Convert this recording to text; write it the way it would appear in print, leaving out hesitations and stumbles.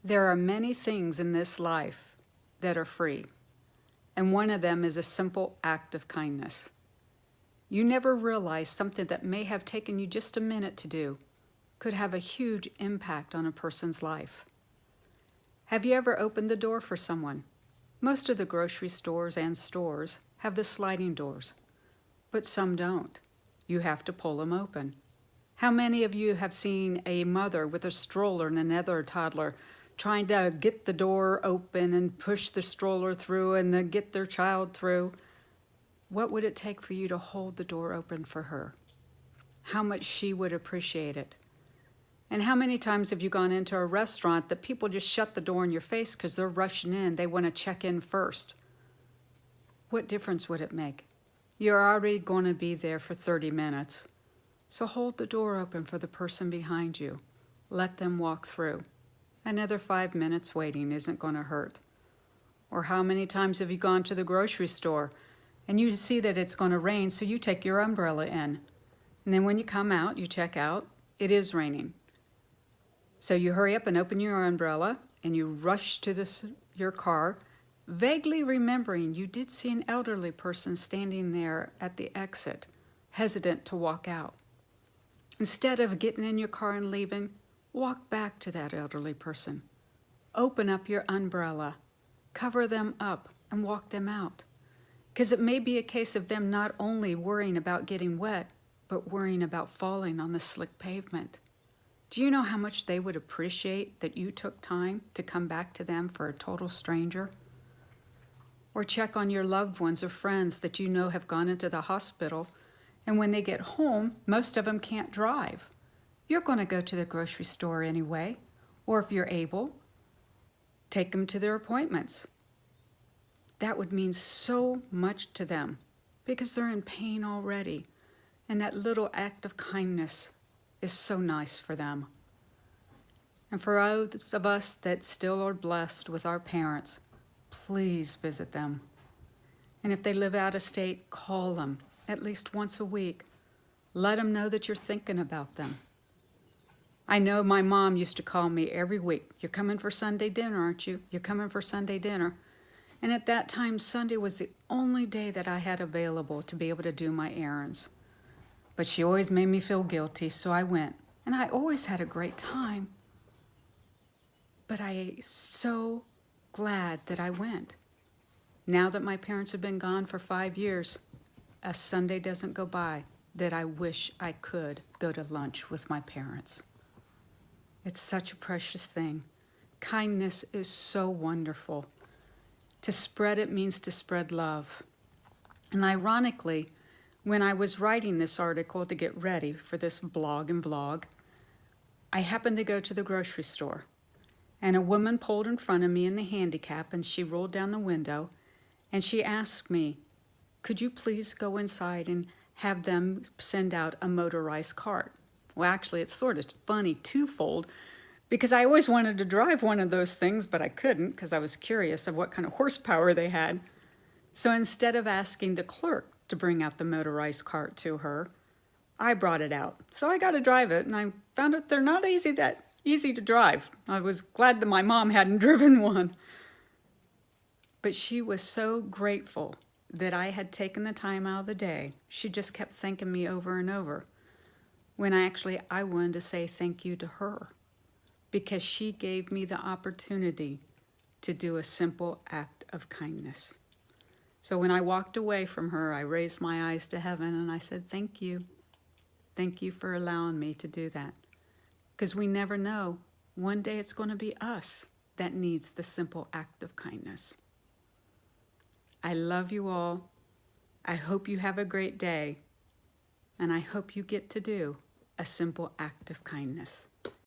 There are many things in this life that are free, and one of them is a simple act of kindness. You never realize something that may have taken you just a minute to do could have a huge impact on a person's life. Have you ever opened the door for someone? Most of the grocery stores and stores have the sliding doors, but some don't. You have to pull them open. How many of you have seen a mother with a stroller and another toddler trying to get the door open and push the stroller through and then get their child through? What would it take for you to hold the door open for her? How much she would appreciate it. And how many times have you gone into a restaurant that people just shut the door in your face because they're rushing in, they want to check in first? What difference would it make? You're already going to be there for 30 minutes. So hold the door open for the person behind you. Let them walk through. Another 5 minutes waiting isn't going to hurt. Or how many times have you gone to the grocery store and you see that it's going to rain, so you take your umbrella in. And then when you come out, you check out, it is raining. So you hurry up and open your umbrella and you rush to your car, vaguely remembering you did see an elderly person standing there at the exit, hesitant to walk out. Instead of getting in your car and leaving, walk back to that elderly person. Open up your umbrella, cover them up, and walk them out. Because it may be a case of them not only worrying about getting wet, but worrying about falling on the slick pavement. Do you know how much they would appreciate that you took time to come back to them for a total stranger? Or check on your loved ones or friends that you know have gone into the hospital, and when they get home, most of them can't drive. You're going to go to the grocery store anyway, or if you're able, take them to their appointments. That would mean so much to them because they're in pain already, and that little act of kindness is so nice for them. And for those of us that still are blessed with our parents, please visit them. And if they live out of state, call them at least once a week. Let them know that you're thinking about them. I know my mom used to call me every week. You're coming for Sunday dinner, aren't you? You're coming for Sunday dinner. And at that time, Sunday was the only day that I had available to be able to do my errands. But she always made me feel guilty, so I went. And I always had a great time. But I am so glad that I went. Now that my parents have been gone for 5 years, a Sunday doesn't go by that I wish I could go to lunch with my parents. It's such a precious thing. Kindness is so wonderful. To spread it means to spread love. And ironically, when I was writing this article to get ready for this blog and vlog, I happened to go to the grocery store. And a woman pulled in front of me in the handicap, and she rolled down the window, and she asked me, could you please go inside and have them send out a motorized cart? Well, actually, it's sort of funny twofold, because I always wanted to drive one of those things, but I couldn't because I was curious of what kind of horsepower they had. So instead of asking the clerk to bring out the motorized cart to her, I brought it out. So I got to drive it, and I found out they're not that easy to drive. I was glad that my mom hadn't driven one. But she was so grateful that I had taken the time out of the day. She just kept thanking me over and over. When I wanted to say thank you to her, because she gave me the opportunity to do a simple act of kindness. So when I walked away from her, I raised my eyes to heaven and I said, thank you. Thank you for allowing me to do that. Because we never know, one day it's going to be us that needs the simple act of kindness. I love you all. I hope you have a great day. And I hope you get to do a simple act of kindness.